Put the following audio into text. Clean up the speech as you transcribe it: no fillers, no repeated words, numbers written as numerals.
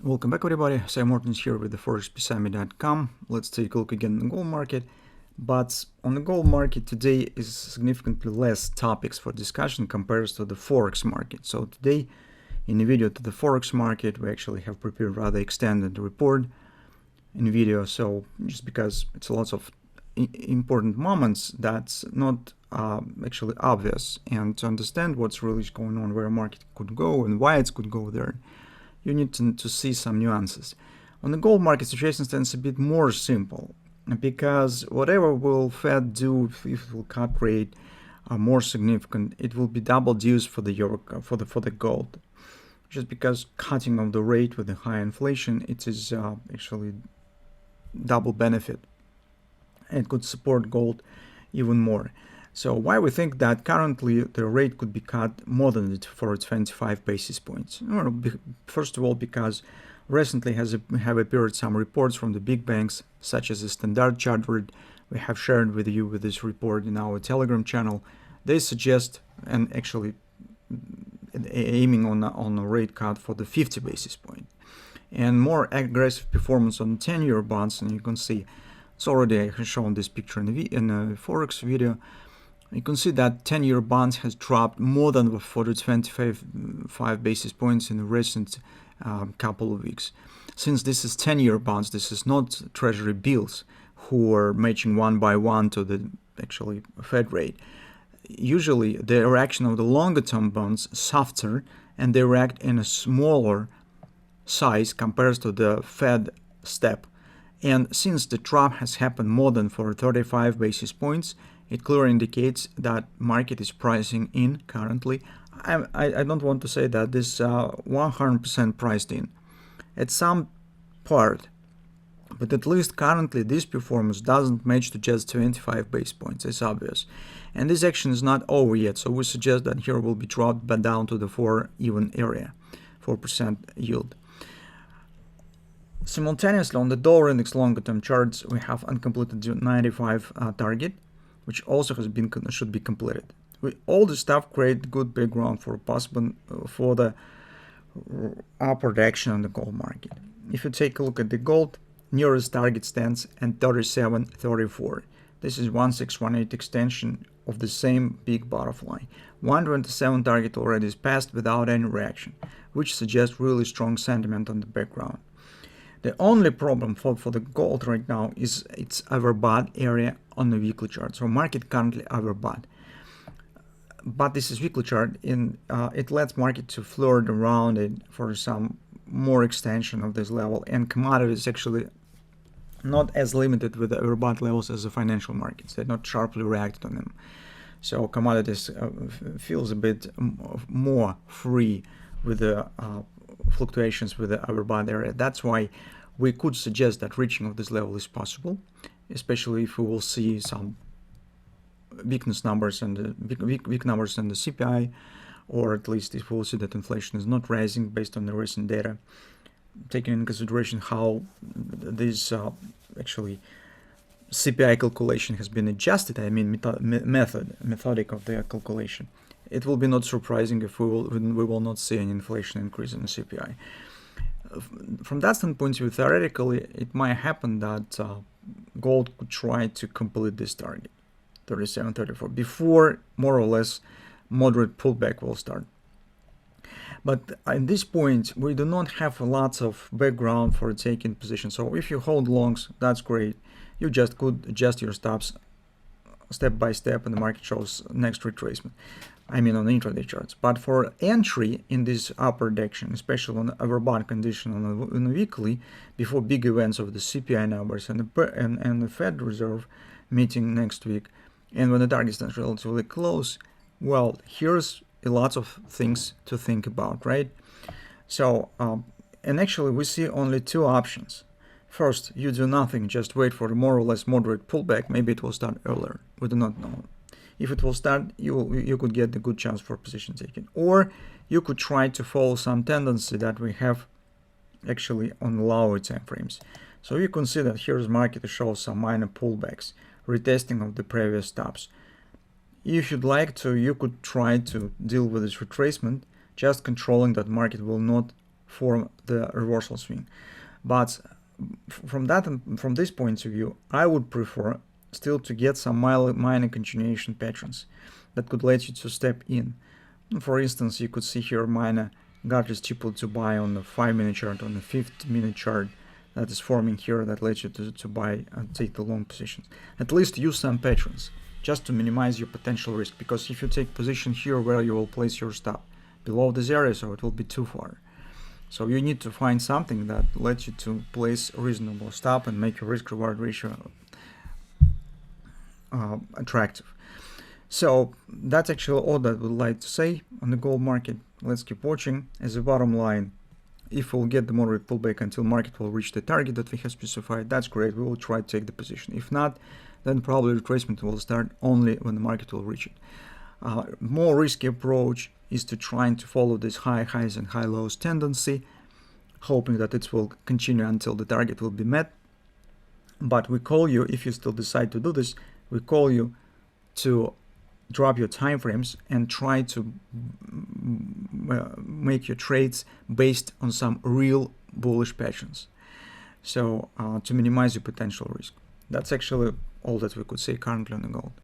Welcome back, everybody. Sive Morten is here with the ForexPeaceArmy.com. Let's take a look again at the gold market. But on the gold market today is significantly less topics for discussion compared to the Forex market. So today, in the video to the Forex market, we actually have prepared rather extended report in video. So just because it's lots of important moments that's not actually obvious, and to understand what's really going on, where a market could go and why it could go there, you need to see some nuances. On the gold market, situation stands a bit more simple, because whatever will Fed do, if it will cut rate more significant, it will be double dues for the euro, for the gold. Just because cutting of the rate with the high inflation, it is actually double benefit, and it could support gold even more. So why we think that currently the rate could be cut more than it for 25 basis points? Well, first of all, because recently have appeared some reports from the big banks, such as the Standard Chartered. We have shared with you with this report in our Telegram channel. They suggest, and actually aiming on a rate cut for the 50 basis point, and more aggressive performance on 10-year bonds. And you can see it's already shown this picture in the Forex video. You can see that 10-year bonds has dropped more than 25 basis points in the recent couple of weeks. Since this is 10-year bonds, this is not treasury bills who are matching one by one to the actually Fed rate. Usually the reaction of the longer term bonds is softer, and they react in a smaller size compared to the Fed step. And since the drop has happened more than for 35 basis points, it clearly indicates that market is pricing in currently. I don't want to say that this 100% priced in at some part, but at least currently this performance doesn't match to just 25 basis points. It's obvious, and this action is not over yet. So we suggest that here will be dropped but down to the 4 even area, 4% yield. Simultaneously, on the dollar index longer term charts, we have uncompleted 95 target, which also should be completed. All this stuff create good background for possible for the upward action on the gold market. If you take a look at the gold, nearest target stands at 37.34. This is 1618 extension of the same big butterfly. 127 target already is passed without any reaction, which suggests really strong sentiment on the background. The only problem for the gold right now is its overbought area on the weekly chart. So market currently overbought, but this is weekly chart, and it lets market to flirt around it for some more extension of this level. And commodities actually not as limited with the overbought levels as the financial markets. They not sharply reacted on them. So commodities feels a bit more free with the fluctuations with the overbought area. That's why we could suggest that reaching of this level is possible, especially if we will see some weakness numbers and the weak numbers in the CPI, or at least if we will see that inflation is not rising based on the recent data, taking into consideration how this actually CPI calculation has been adjusted. I mean methodic of the calculation. It will be not surprising if we will not see an inflation increase in the CPI. From that standpoint, theoretically, it might happen that gold could try to complete this target, 37.34, before more or less moderate pullback will start. But at this point, we do not have lots of background for taking position. So if you hold longs, that's great. You just could adjust your stops step by step, and the market shows next retracement. I mean on the intraday charts. But for entry in this upward direction, especially on the overbought condition on the weekly, before big events of the CPI numbers and the Fed Reserve meeting next week, and when the target stands relatively close, well, here's a lot of things to think about, right? So, and actually we see only two options. First, you do nothing, just wait for a more or less moderate pullback. Maybe it will start earlier. We do not know. If it will start, you could get a good chance for position taking. Or you could try to follow some tendency that we have actually on lower time frames. So you can see that here's market shows some minor pullbacks, retesting of the previous stops. If you'd like to, you could try to deal with this retracement, just controlling that market will not for the reversal swing. But from this point of view, I would prefer still to get some minor continuation patterns that could let you to step in. For instance, you could see here minor garters triple to buy on the 5-minute chart, on the 50-minute chart that is forming here, that lets you to buy and take the long positions. At least use some patterns just to minimize your potential risk, because if you take position here where you will place your stop below this area, so it will be too far. So you need to find something that lets you to place a reasonable stop and make your risk-reward ratio attractive. So that's actually all that I would like to say on the gold market. Let's keep watching. As a bottom line, if we'll get the moderate pullback until market will reach the target that we have specified, that's great. We will try to take the position. If not, then probably retracement will start only when the market will reach it. More risky approach is to trying to follow this high highs and high lows tendency, hoping that it will continue until the target will be met. But we call you, if you still decide to do this, we call you to drop your time frames and try to make your trades based on some real bullish patterns, so to minimize your potential risk. That's actually all that we could say currently on the gold.